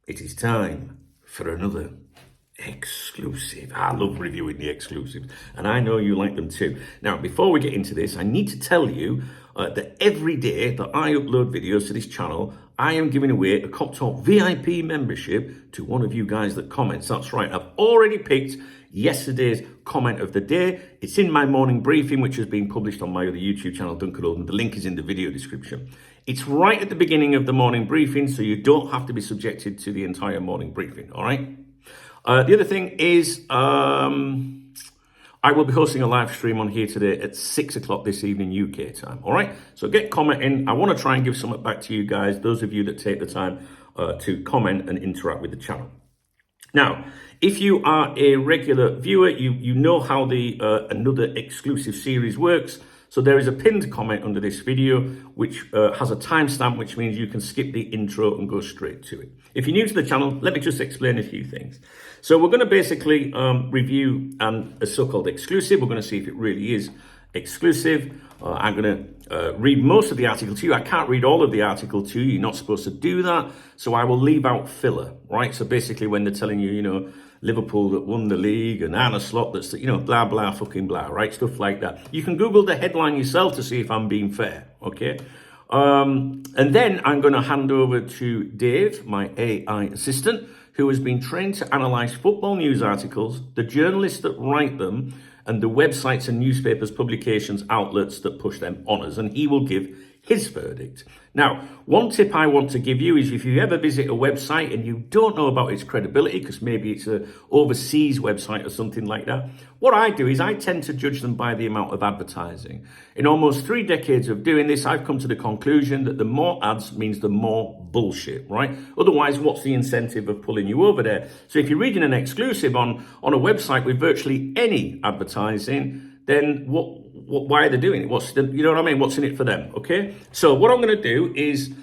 it is time for another exclusive. I love reviewing the exclusives, and I know you like them too. Now, before we get into this, I need to tell you that every day that I upload videos to this channel, I am giving away a Cop Talk VIP membership to one of you guys that comments. That's right, I've already picked yesterday's comment of the day. It's in my morning briefing, which has been published on my other YouTube channel, Duncan Oldham. The link is in the video description. It's right at the beginning of the morning briefing, so you don't have to be subjected to the entire morning briefing, all right? The other thing is, I will be hosting a live stream on here today at 6 o'clock this evening UK time, all right? So get commenting. I want to try and give something back to you guys, those of you that take the time to comment and interact with the channel. Now, if you are a regular viewer, you know how the another exclusive series works. So there is a pinned comment under this video, which has a timestamp, which means you can skip the intro and go straight to it. If you're new to the channel, let me just explain a few things. So we're going to basically review a so-called exclusive. We're going to see if it really is exclusive. I'm going to read most of the article to you. I can't read all of the article to you. You're not supposed to do that. So I will leave out filler, right? So basically when they're telling you, you know, Liverpool that won the league and Anna Slot that's, you know, blah, blah, fucking blah, right? Stuff like that. You can Google the headline yourself to see if I'm being fair, okay? And then I'm going to hand over to Dave, my AI assistant, who has been trained to analyze football news articles, the journalists that write them, and the websites and newspapers, publications, outlets that push them on us. And he will give his verdict. Now, one tip I want to give you is if you ever visit a website and you don't know about its credibility, because maybe it's an overseas website or something like that, what I do is I tend to judge them by the amount of advertising. In almost 3 decades of doing this, I've come to the conclusion that the more ads means the more bullshit, right? Otherwise, what's the incentive of pulling you over there? So if you're reading an exclusive on a website with virtually any advertising, then why are they doing it? You know what I mean? What's in it for them? Okay. So what I'm going to do is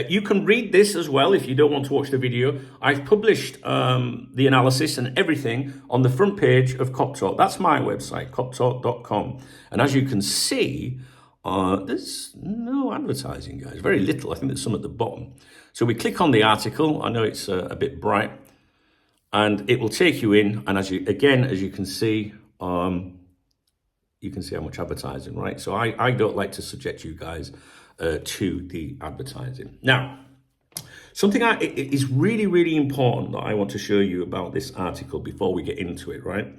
you can read this as well if you don't want to watch the video. I've published the analysis and everything on the front page of Cop Talk. That's my website, coptalk.com. And as you can see, there's no advertising, guys. Very little. I think there's some at the bottom. So we click on the article. I know it's a bit bright, and it will take you in. And as you can see, you can see how much advertising, right? So I don't like to subject you guys to the advertising. Now, something is really, really important that I want to show you about this article before we get into it, right?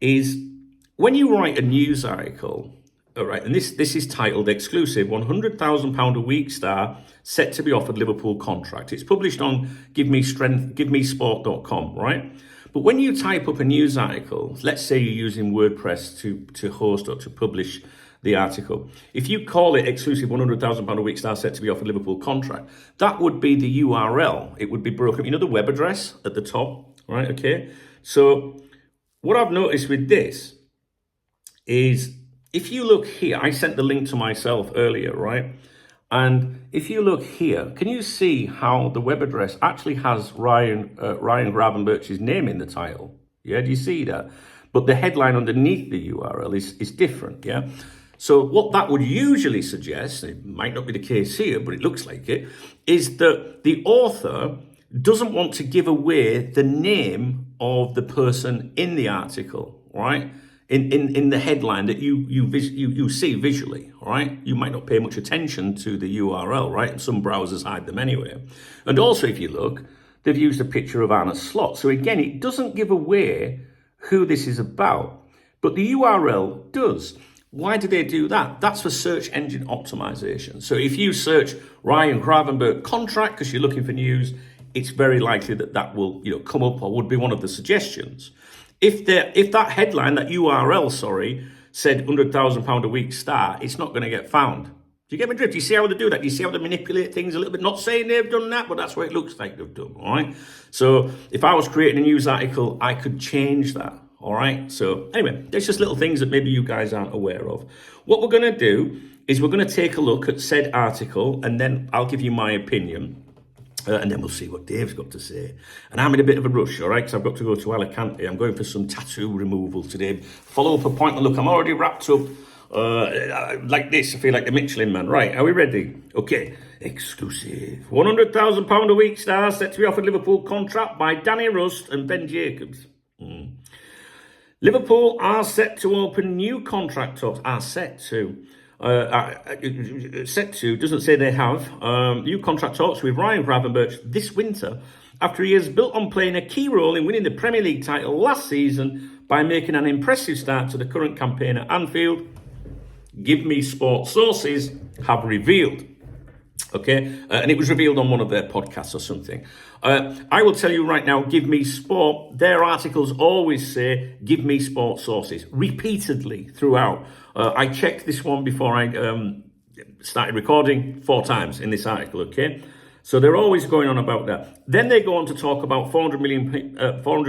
Is when you write a news article, all right, and this is titled Exclusive, £100,000 a week star set to be offered Liverpool contract. It's published on givesport.com, right? But when you type up a news article, let's say you're using WordPress to host or to publish the article. If you call it exclusive £100,000 a week star set to be offered Liverpool contract, that would be the URL. It would be broken. You know the web address at the top, right? Okay. So what I've noticed with this is if you look here, I sent the link to myself earlier, right? And if you look here, can you see how the web address actually has Ryan Gravenberch's name in the title? Yeah, do you see that? But the headline underneath the URL is different, yeah? So what that would usually suggest, it might not be the case here, but it looks like it, is that the author doesn't want to give away the name of the person in the article, right? In the headline that you see visually, right? You might not pay much attention to the URL, right? And some browsers hide them anyway. And also, if you look, they've used a picture of Anna Slot. So again, it doesn't give away who this is about, but the URL does. Why do they do that? That's for search engine optimization. So if you search Ryan Gravenberch contract because you're looking for news, it's very likely that will, you know, come up or would be one of the suggestions. If that headline, that URL, said £100,000 a week star, it's not going to get found. Do you get my drift? Do you see how they do that? Do you see how they manipulate things a little bit? Not saying they've done that, but that's what it looks like they've done, all right? So if I was creating a news article, I could change that, all right? So anyway, there's just little things that maybe you guys aren't aware of. What we're going to do is we're going to take a look at said article, and then I'll give you my opinion. And then we'll see what Dave's got to say. And I'm in a bit of a rush, all right, because I've got to go to Alicante. I'm going for some tattoo removal today. Follow-up appointment. Look, I'm already wrapped up Like this, I feel like the Michelin Man. Right, are we ready? Okay, exclusive. £100,000 a week star set to be offered Liverpool contract by Danny Rust and Ben Jacobs. Liverpool are set to open new contract talks. Are set to. Set to doesn't say they have new contract talks with Ryan Gravenberch this winter after he has built on playing a key role in winning the Premier League title last season by making an impressive start to the current campaign at Anfield. Give Me Sport sources have revealed. Okay, and it was revealed on one of their podcasts or something. I will tell you right now, Give Me Sport, their articles always say Give Me Sport sources, repeatedly throughout. I checked this one before I started recording 4 times in this article, okay? So they're always going on about that. Then they go on to talk about £400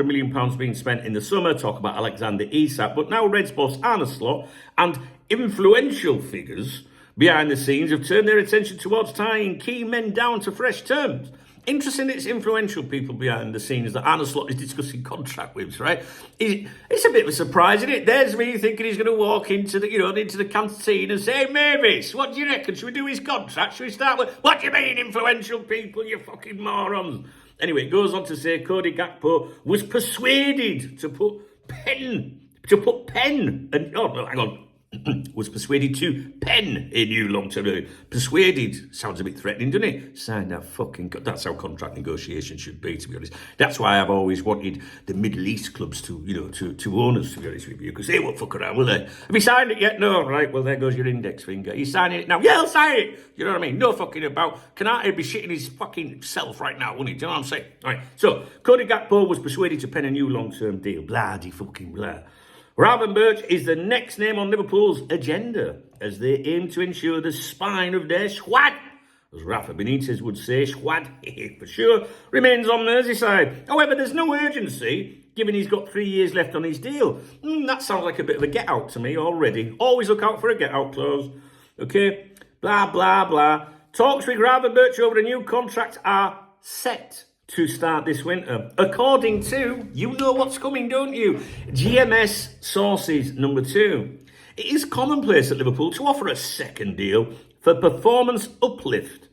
million pounds being spent in the summer, talk about Alexander Isak, but now Reds boss Arne Slot and influential figures behind the scenes have turned their attention towards tying key men down to fresh terms. Interesting, it's influential people behind the scenes that Arne Slot is discussing contract with, right? It's a bit of a surprise, isn't it? There's me thinking he's going to walk into the canteen and say, hey, Mavis, what do you reckon? Should we do his contract? Should we start with, what do you mean, influential people, you fucking morons? Anyway, it goes on to say Cody Gakpo was persuaded to put pen, and, oh, no, hang on. Was persuaded to pen a new long-term deal. Persuaded sounds a bit threatening, doesn't it? Sign that fucking... That's how contract negotiations should be, to be honest. That's why I've always wanted the Middle East clubs to own us, to be honest with you, because they won't fuck around, will they? Have you signed it yet? No, right, well, there goes your index finger. Are you signing it now? Yeah, I'll sign it! You know what I mean? No fucking about. Canate be shitting his fucking self right now, wouldn't he? Do you know what I'm saying? All right, so, Cody Gakpo was persuaded to pen a new long-term deal. Bloody fucking blah. Gravenberch is the next name on Liverpool's agenda as they aim to ensure the spine of their squad, as Rafa Benitez would say, squad, for sure, remains on Merseyside. However, there's no urgency, given he's got 3 years left on his deal. That sounds like a bit of a get-out to me already. Always look out for a get-out clause. Okay? Blah, blah, blah. Talks with Gravenberch over a new contract are set to start this winter. According to, you know what's coming, don't you? GMS sources number 2. It is commonplace at Liverpool to offer a second deal for performance uplift.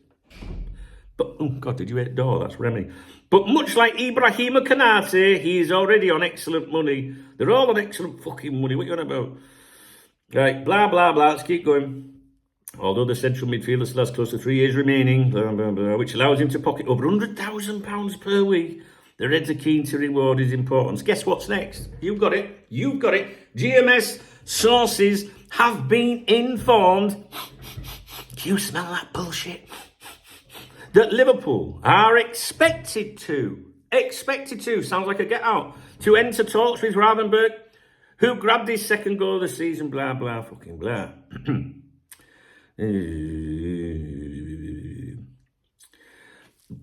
But, oh God, did you hit the door? That's Remy. But much like Ibrahima Konate, he is already on excellent money. They're all on excellent fucking money. What are you on about? Right, blah, blah, blah. Let's keep going. Although the central midfielder still has close to 3 years remaining, blah, blah, blah, which allows him to pocket over £100,000 per week, the Reds are keen to reward his importance. Guess what's next? You've got it. You've got it. GMS sources have been informed. Do you smell that bullshit? That Liverpool are expected to, sounds like a get out, to enter talks with Gravenberch, who grabbed his second goal of the season, blah, blah, fucking blah.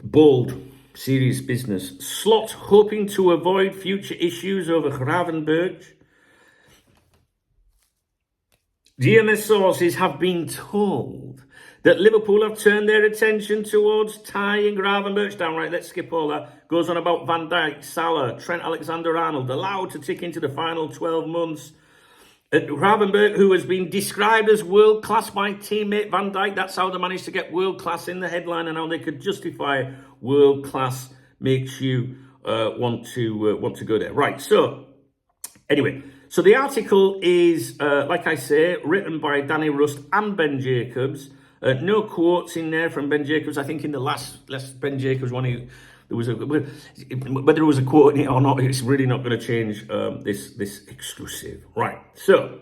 Bold, serious business. Slot hoping to avoid future issues over Gravenberch. GMS sources have been told that Liverpool have turned their attention towards tying Gravenberch down. Right, let's skip all that. Goes on about Van Dijk, Salah, Trent Alexander-Arnold, allowed to tick into the final 12 months. Gravenberch, who has been described as world-class by teammate Van Dijk, that's how they managed to get world-class in the headline, and how they could justify world-class makes you want to go there. Right, so, anyway, so the article is, like I say, written by Danny Rust and Ben Jacobs. No quotes in there from Ben Jacobs. I think in the last Ben Jacobs one, there was whether it was a quote in it or not, it's really not going to change this exclusive. Right, so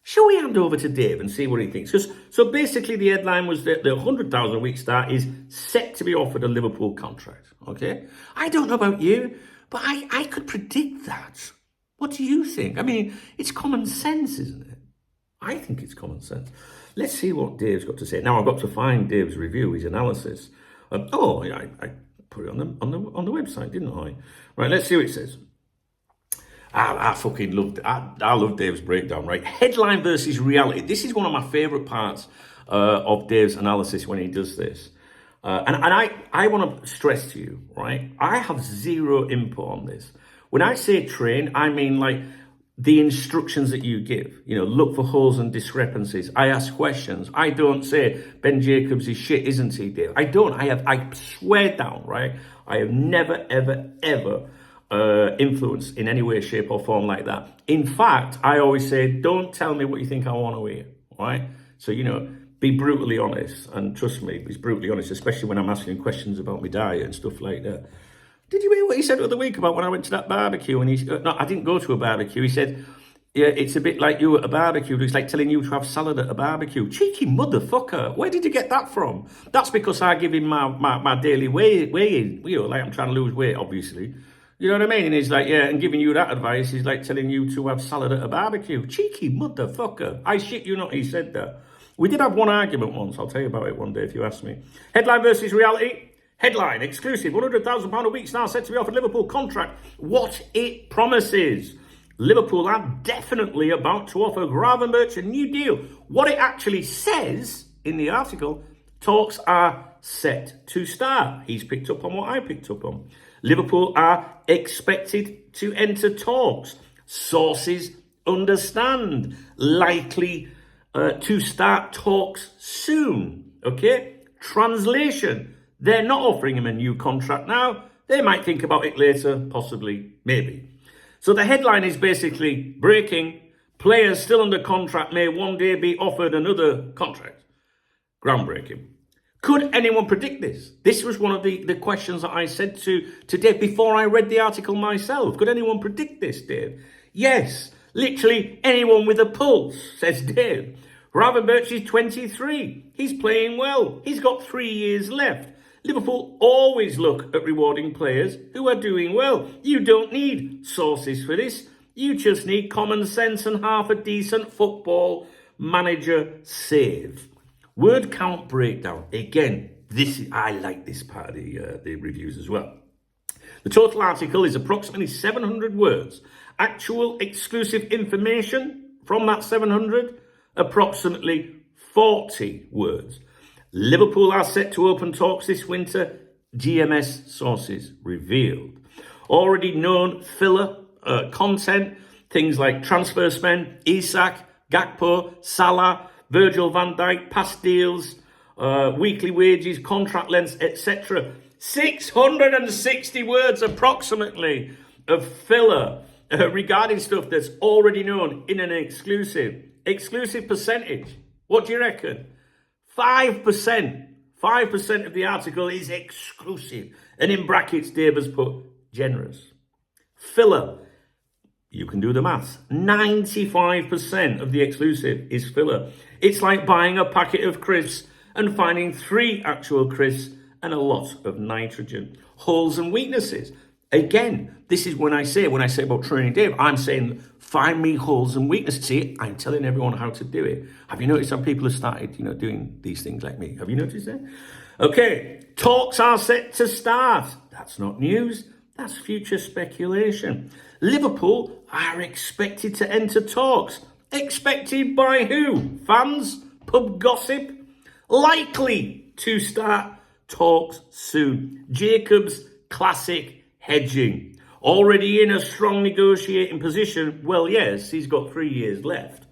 shall we hand over to Dave and see what he thinks? So basically the headline was that the 100,000 a week star is set to be offered a Liverpool contract, okay? I don't know about you, but I could predict that. What do you think? I mean, it's common sense, isn't it? I think it's common sense. Let's see what Dave's got to say. Now, I've got to find Dave's review, his analysis. I put it on the website, didn't I? Right, let's see what it says. I fucking loved. I love Dave's breakdown. Right, headline versus reality. This is one of my favourite parts of Dave's analysis when he does this. And I want to stress to you, right? I have zero input on this. When I say train, I mean like the instructions that you give. Look for holes and discrepancies. I ask questions. I don't say Ben Jacobs is shit, isn't he, Dave? I don't. I swear down, right? I have never, ever, ever influenced in any way, shape, or form like that. In fact, I always say, don't tell me what you think I want to hear, right? So, be brutally honest, and trust me, he's brutally honest, especially when I'm asking questions about my diet and stuff like that. Did you hear what he said the other week about when I went to that barbecue? And no, I didn't go to a barbecue. He said, yeah, it's a bit like you at a barbecue. It's like telling you to have salad at a barbecue. Cheeky motherfucker. Where did you get that from? That's because I give him my daily weigh-in. Like I'm trying to lose weight, obviously. You know what I mean? And he's like, yeah, and giving you that advice is like telling you to have salad at a barbecue. Cheeky motherfucker. I shit you not, he said that. We did have one argument once. I'll tell you about it one day if you ask me. Headline versus reality. Headline, exclusive, £100,000 a week now set to be offered Liverpool contract. What it promises. Liverpool are definitely about to offer Gravenberch a new deal. What it actually says in the article, talks are set to start. He's picked up on what I picked up on. Liverpool are expected to enter talks. Sources understand. Likely to start talks soon. Okay? Translation. They're not offering him a new contract now. They might think about it later, possibly, maybe. So the headline is basically breaking. Players still under contract may one day be offered another contract. Groundbreaking. Could anyone predict this? This was one of the questions that I said to Dave before I read the article myself. Could anyone predict this, Dave? Yes, literally anyone with a pulse, says Dave. Gravenberch is 23. He's playing well. He's got 3 years left. Liverpool always look at rewarding players who are doing well. You don't need sources for this. You just need common sense and half a decent football manager save. Word count breakdown. Again, I like this part of the reviews as well. The total article is approximately 700 words. Actual exclusive information from that 700, approximately 40 words. Liverpool are set to open talks this winter, GMS sources revealed. Already known filler content, things like transfer spend, Isak, Gakpo, Salah, Virgil van Dijk, past deals, weekly wages, contract lengths, etc. 660 words approximately of filler regarding stuff that's already known in an exclusive. Exclusive percentage, what do you reckon? 5%. 5% of the article is exclusive. And in brackets, Dave has put generous. Filler. You can do the maths. 95% of the exclusive is filler. It's like buying a packet of crisps and finding 3 actual crisps and a lot of nitrogen. Holes and weaknesses. Again, this is when I say about training Dave, I'm saying find me holes and weaknesses. See, I'm telling everyone how to do it. Have you noticed how people have started, doing these things like me? Have you noticed that? Okay, talks are set to start. That's not news. That's future speculation. Liverpool are expected to enter talks. Expected by who? Fans? Pub gossip? Likely to start talks soon. Jacobs' classic hedging. Already in a strong negotiating position. Well, yes, he's got 3 years left.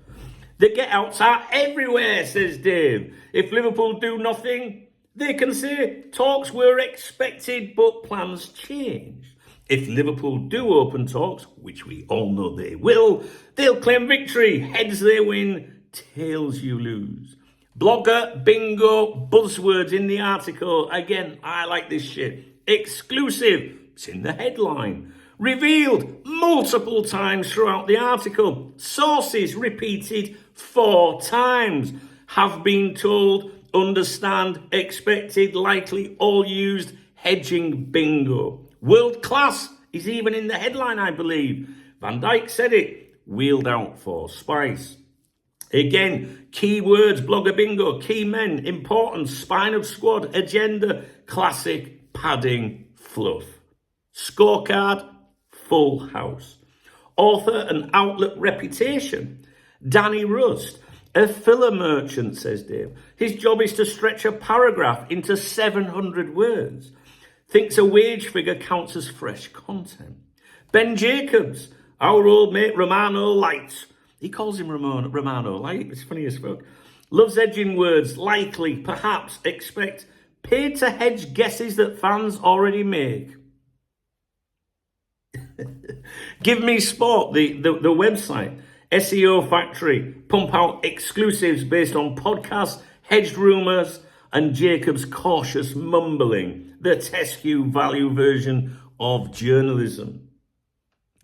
The get-outs are everywhere, says Dave. If Liverpool do nothing, they can say talks were expected, but plans changed. If Liverpool do open talks, which we all know they will, they'll claim victory. Heads they win, tails you lose. Blogger, bingo, buzzwords in the article. Again, I like this shit. Exclusive. It's in the headline. Revealed multiple times throughout the article. Sources repeated 4 times. Have been told, understand, expected, likely, all used, hedging bingo. World class is even in the headline, I believe. Van Dijk said it. Wheeled out for spice. Again, key words, blogger bingo, key men, importance, spine of squad, agenda, classic, padding, fluff. Scorecard, full house. Author and outlet reputation. Danny Rust, a filler merchant, says Dave. His job is to stretch a paragraph into 700 words. Thinks a wage figure counts as fresh content. Ben Jacobs, Our old mate Romano Light. He calls him Romano Light. It's funny as fuck. Loves edging words. Likely, perhaps, expect, paid to hedge guesses that fans already make. Give Me Sport, the website. SEO Factory. Pump out exclusives based on podcasts, hedged rumours, and Jacob's cautious mumbling. The Tescu value version of journalism.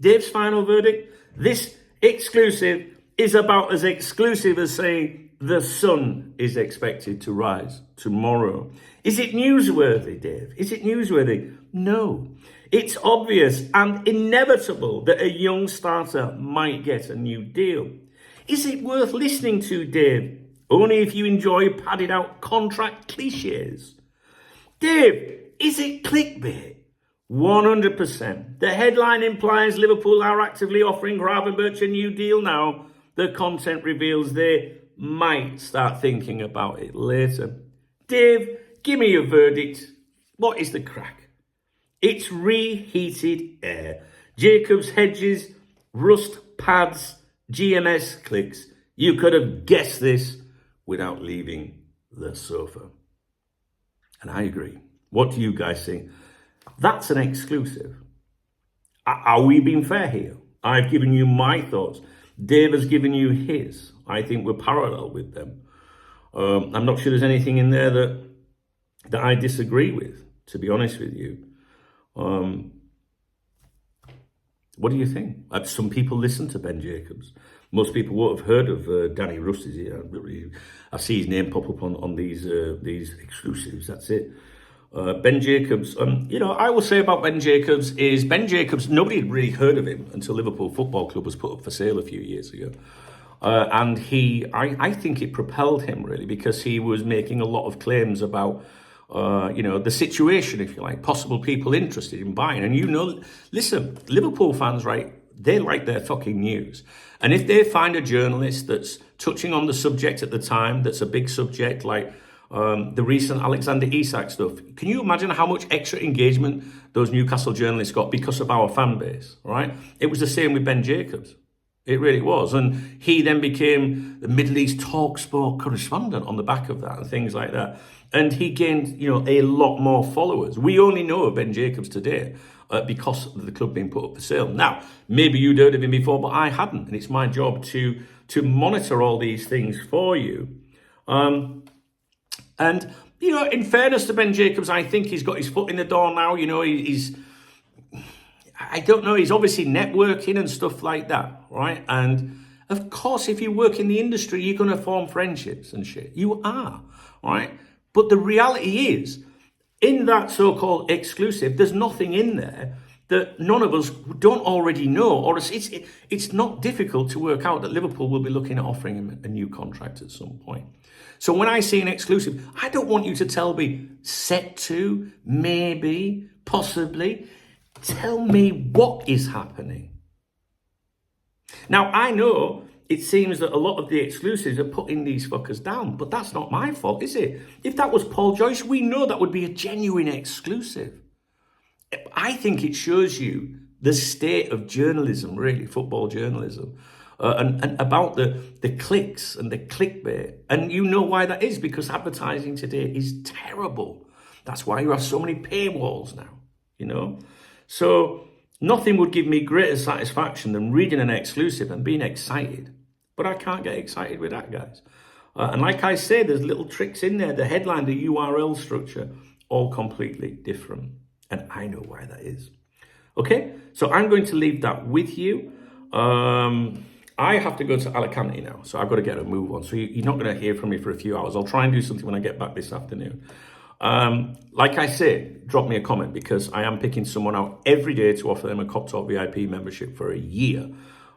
Dave's final verdict? This exclusive is about as exclusive as saying the sun is expected to rise tomorrow. Is it newsworthy, Dave? Is it newsworthy? No. It's obvious and inevitable that a young starter might get a new deal. Is it worth listening to, Dave? Only if you enjoy padded out contract cliches. Dave, is it clickbait? 100%. The headline implies Liverpool are actively offering Gravenberch a new deal now. The content reveals they might start thinking about it later. Dave, give me your verdict. What is the crack? It's reheated air. Jacobs hedges, rust pads, GMS clicks. You could have guessed this without leaving the sofa. And I agree. What do you guys think? That's an exclusive. Are we being fair here? I've given you my thoughts. Dave has given you his. I think we're parallel with them. I'm not sure there's anything in there that I disagree with, to be honest with you. What do you think? Some people listen to Ben Jacobs. Most people won't have heard of Danny Rust. I see his name pop up on these exclusives. That's it. Ben Jacobs, I will say about Ben Jacobs is nobody had really heard of him until Liverpool Football Club was put up for sale a few years ago. And I think it propelled him really because he was making a lot of claims about, the situation, if you like, possible people interested in buying. And listen, Liverpool fans, right, they like their fucking news. And if they find a journalist that's touching on the subject at the time, that's a big subject like the recent Alexander Isak stuff, can you imagine how much extra engagement those Newcastle journalists got because of our fan base, right? It was the same with Ben Jacobs. It really was. And he then became the Middle East TalkSport correspondent on the back of that and things like that. And he gained, a lot more followers. We only know of Ben Jacobs today because of the club being put up for sale. Now, maybe you'd heard of him before, but I hadn't. And it's my job to monitor all these things for you. And, in fairness to Ben Jacobs, I think he's got his foot in the door now. I don't know, he's obviously networking and stuff like that, right? And of course, if you work in the industry, you're going to form friendships and shit. You are, right? But the reality is, in that so-called exclusive, there's nothing in there that none of us don't already know, or it's not difficult to work out that Liverpool will be looking at offering him a new contract at some point. So when I see an exclusive, I don't want you to tell me set to, maybe, possibly. Tell me what is happening. Now, I know it seems that a lot of the exclusives are putting these fuckers down, but that's not my fault, is it? If that was Paul Joyce, we know that would be a genuine exclusive. I think it shows you the state of journalism, really, football journalism, and about the clicks and the clickbait. And you know why that is, because advertising today is terrible. That's why you have so many paywalls now, So nothing would give me greater satisfaction than reading an exclusive and being excited. But I can't get excited with that, guys. And like I say, there's little tricks in there. The headline, the URL structure, all completely different. And I know why that is. Okay, so I'm going to leave that with you. I have to go to Alicante now, so I've got to get a move on. So you're not going to hear from me for a few hours. I'll try and do something when I get back this afternoon. Like I said, drop me a comment because I am picking someone out every day to offer them a Cop Talk VIP membership for a year.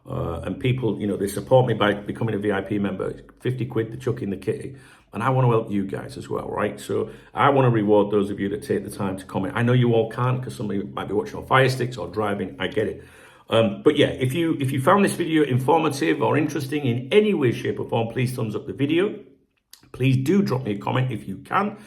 And people, they support me by becoming a VIP member. 50 quid, the chuck in the kitty. And I want to help you guys as well, right? So I want to reward those of you that take the time to comment. I know you all can't because some of you might be watching on Fire Sticks or driving. I get it. But yeah, if you found this video informative or interesting in any way, shape or form, please thumbs up the video. Please do drop me a comment if you can.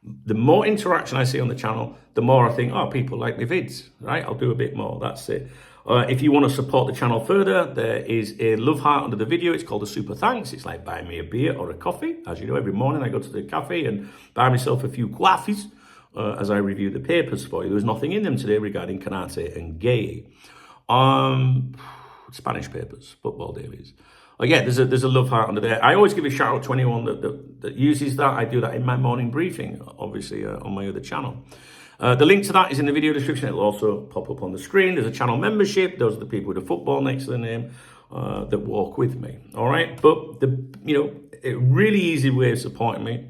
The more interaction I see on the channel, the more I think, people like my vids, right? I'll do a bit more. That's it. If you want to support the channel further, there is a love heart under the video. It's called a super thanks. It's like buying me a beer or a coffee. As you know, every morning I go to the cafe and buy myself a few coffees as I review the papers for you. There was nothing in them today regarding Canate and Gay. Spanish papers, football dailies. Yeah, there's a love heart under there. I always give a shout out to anyone that uses that. I do that in my morning briefing, obviously, on my other channel. The link to that is in the video description. It'll also pop up on the screen. There's a channel membership. Those are the people with the football next to the name that walk with me. All right, but a really easy way of supporting me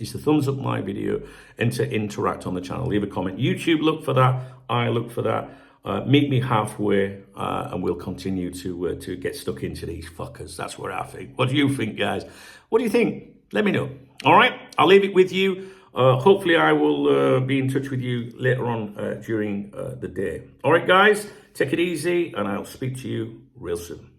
is to thumbs up my video and to interact on the channel. Leave a comment. YouTube, look for that. I look for that. Meet me halfway, and we'll continue to get stuck into these fuckers. That's what I think. What do you think, guys? What do you think? Let me know. All right, I'll leave it with you. Hopefully, I will be in touch with you later on during the day. All right, guys, take it easy, and I'll speak to you real soon.